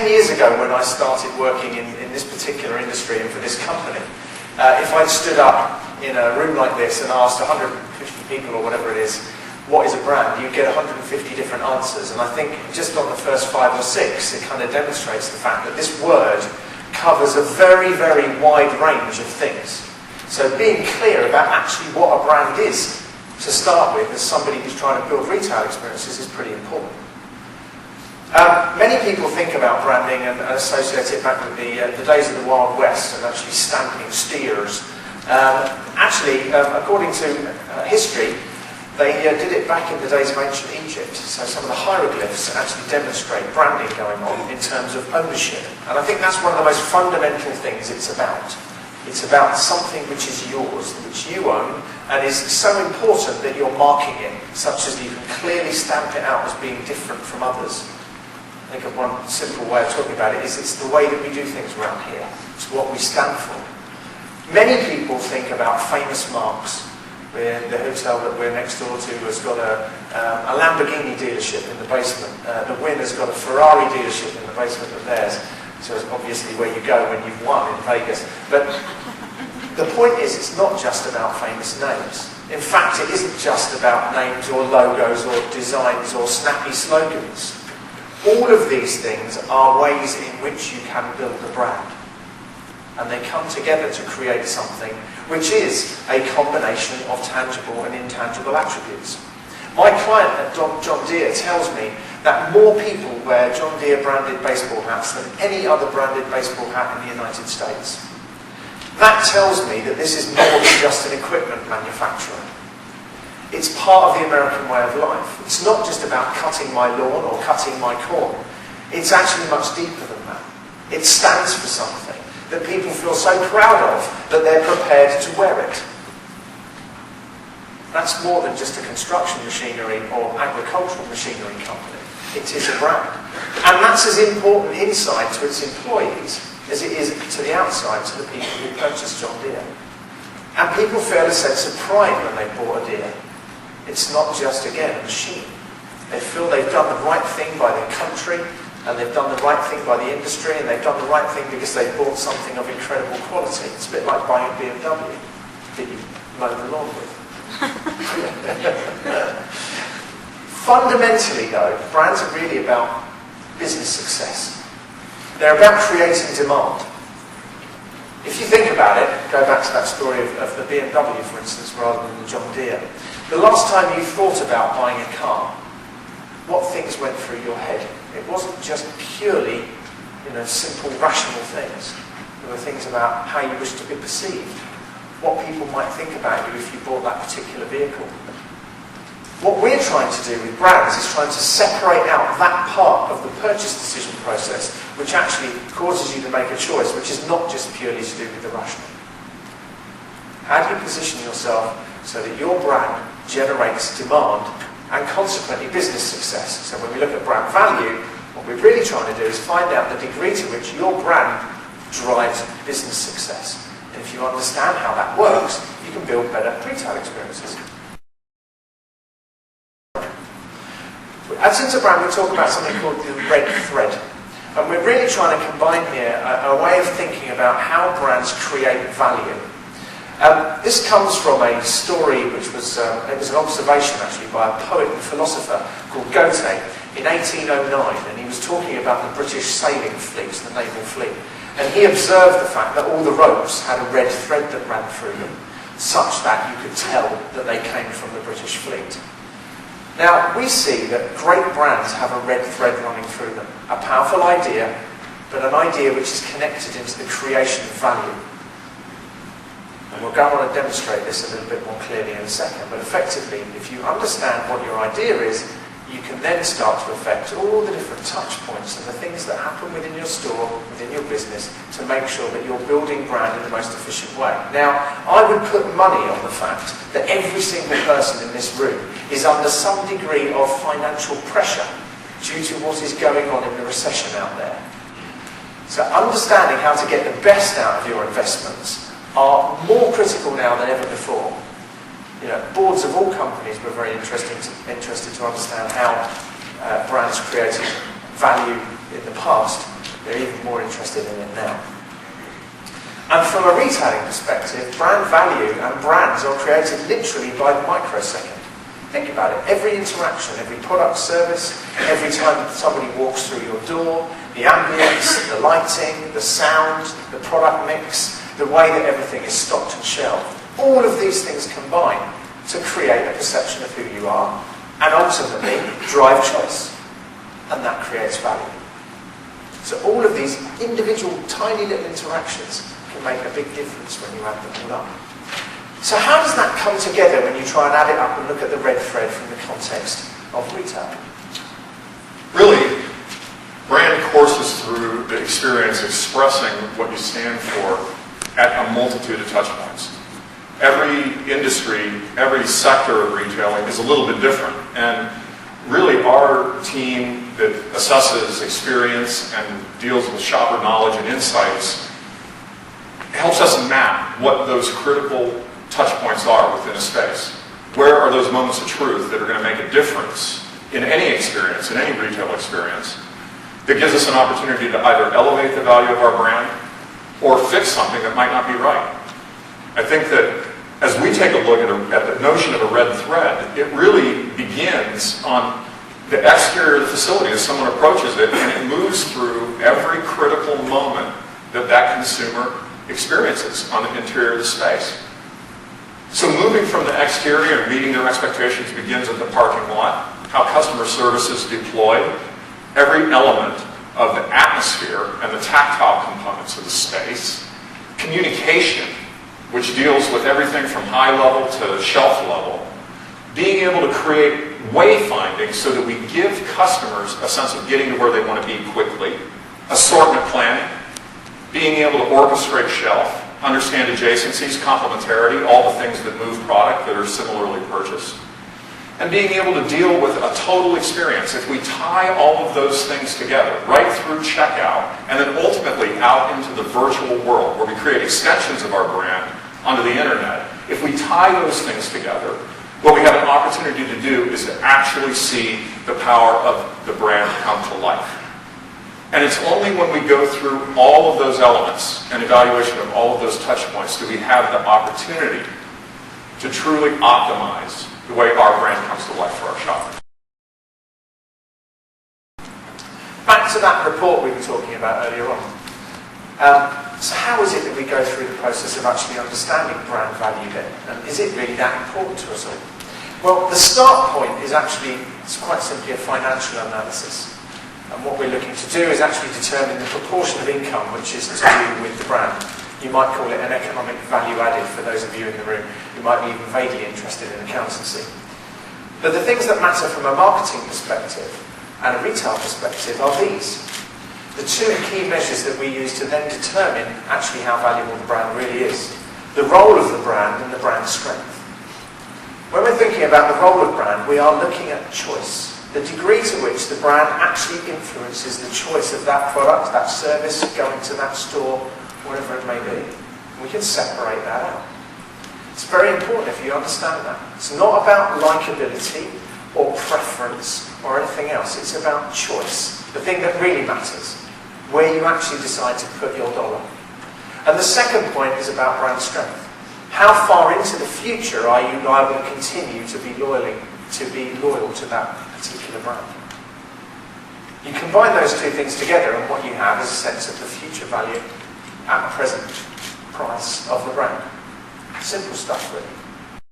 10 years ago when I started working in this particular industry and for this company, if I'd stood up in a room like this and asked 150 people or whatever it is, what is a brand, you'd get 150 different answers. And I think just on the first 5 or 6, it kind of demonstrates the fact that this word covers a very, very wide range of things. So being clear about actually what a brand is to start with as somebody who's trying to build retail experiences is pretty important. Many people think about branding and associate it back with the days of the Wild West and actually stamping steers. According to history, they did it back in the days of ancient Egypt. So some of the hieroglyphs actually demonstrate branding going on in terms of ownership. And I think that's one of the most fundamental things it's about. It's about something which is yours, which you own, and is so important that you're marking it, such as you can clearly stamp it out as being different from others. I think of one simple way of talking about it is it's the way that we do things around here. It's what we stand for. Many people think about famous marks. The hotel that we're next door to has got a Lamborghini dealership in the basement. The Wynn has got a Ferrari dealership in the basement of theirs. So it's obviously where you go when you've won in Vegas. But the point is, it's not just about famous names. In fact, it isn't just about names or logos or designs or snappy slogans. All of these things are ways in which you can build a brand. And they come together to create something which is a combination of tangible and intangible attributes. My client at John Deere tells me that more people wear John Deere branded baseball hats than any other branded baseball hat in the United States. That tells me that this is more than just an equipment manufacturer. It's part of the American way of life. It's not just about cutting my lawn or cutting my corn. It's actually much deeper than that. It stands for something that people feel so proud of that they're prepared to wear it. That's more than just a construction machinery or agricultural machinery company. It is a brand. And that's as important inside to its employees as it is to the outside, to the people who purchase John Deere. And people feel a sense of pride when they bought a Deere. It's not just, again, a machine. They feel they've done the right thing by their country, and they've done the right thing by the industry, and they've done the right thing because they bought something of incredible quality. It's a bit like buying a BMW that you mow the lawn with. Fundamentally, though, brands are really about business success. They're about creating demand. If you think about it, go back to that story of the BMW, for instance, rather than the John Deere. The last time you thought about buying a car, what things went through your head? It wasn't just purely, simple, rational things. There were things about how you wish to be perceived, what people might think about you if you bought that particular vehicle. What we're trying to do with brands is trying to separate out that part of the purchase decision process which actually causes you to make a choice, which is not just purely to do with the rational. How do you position yourself so that your brand generates demand and consequently business success? So when we look at brand value, what we're really trying to do is find out the degree to which your brand drives business success. And if you understand how that works, you can build better retail experiences. At Interbrand, we talk about something called the red thread. And we're really trying to combine here a way of thinking about how brands create value. This comes from a story which was, it was an observation actually by a poet and philosopher called Goethe in 1809, and he was talking about the British sailing fleet, the naval fleet. And he observed the fact that all the ropes had a red thread that ran through them, such that you could tell that they came from the British fleet. Now, we see that great brands have a red thread running through them. A powerful idea, but an idea which is connected into the creation of value. And we'll go on and demonstrate this a little bit more clearly in a second. But effectively, if you understand what your idea is, you can then start to affect all the different touch points and the things that happen within your store, within your business, to make sure that you're building brand in the most efficient way. Now, I would put money on the fact that every single person in this room is under some degree of financial pressure due to what is going on in the recession out there. So understanding how to get the best out of your investments are more critical now than ever before. Boards of all companies were very interested to understand how brands created value in the past. They're even more interested in it now. And from a retailing perspective, brand value and brands are created literally by the microsecond. Think about it. Every interaction, every product, service, every time somebody walks through your door, the ambience, the lighting, the sound, the product mix, the way that everything is stocked and shelved. All of these things combine to create a perception of who you are and ultimately drive choice. And that creates value. So all of these individual tiny little interactions can make a big difference when you add them all up. So how does that come together when you try and add it up and look at the red thread from the context of retail? Really, brand courses through the experience expressing what you stand for at a multitude of touch points. Every industry, every sector of retailing is a little bit different. And really our team that assesses experience and deals with shopper knowledge and insights helps us map what those critical touch points are within a space. Where are those moments of truth that are going to make a difference in any experience, in any retail experience, that gives us an opportunity to either elevate the value of our brand or fix something that might not be right. I think that as we take a look at the notion of a red thread, it really begins on the exterior of the facility as someone approaches it, and it moves through every critical moment that that consumer experiences on the interior of the space. So moving from the exterior and meeting their expectations begins at the parking lot, how customer service is deployed, every element of the atmosphere and the tactile components of the space, communication, which deals with everything from high level to shelf level, being able to create wayfinding so that we give customers a sense of getting to where they want to be quickly, assortment planning, being able to orchestrate shelf, understand adjacencies, complementarity, all the things that move product that are similarly purchased, and being able to deal with a total experience. If we tie all of those things together, right through checkout, and then ultimately out into the virtual world where we create extensions of our brand onto the internet, if we tie those things together, what we have an opportunity to do is to actually see the power of the brand come to life. And it's only when we go through all of those elements and evaluation of all of those touch points do we have the opportunity to truly optimize the way our brand comes to life for our shoppers. Back to that report we were talking about earlier on. So how is it that we go through the process of actually understanding brand value then? And is it really that important to us all? Well, the start point is actually, it's quite simply a financial analysis. And what we're looking to do is actually determine the proportion of income which is to do with the brand. You might call it an economic value added for those of you in the room who might be even vaguely interested in accountancy. But the things that matter from a marketing perspective and a retail perspective are these. The two key measures that we use to then determine actually how valuable the brand really is. The role of the brand and the brand strength. When we're thinking about the role of brand, we are looking at choice. The degree to which the brand actually influences the choice of that product, that service, going to that store, whatever it may be. We can separate that out. It's very important if you understand that. It's not about likability or preference or anything else. It's about choice. The thing that really matters. Where you actually decide to put your dollar. And the second point is about brand strength. How far into the future are you liable to continue to be loyal to that particular brand? You combine those two things together and what you have is a sense of the future value at the present price of the brand. Simple stuff, really.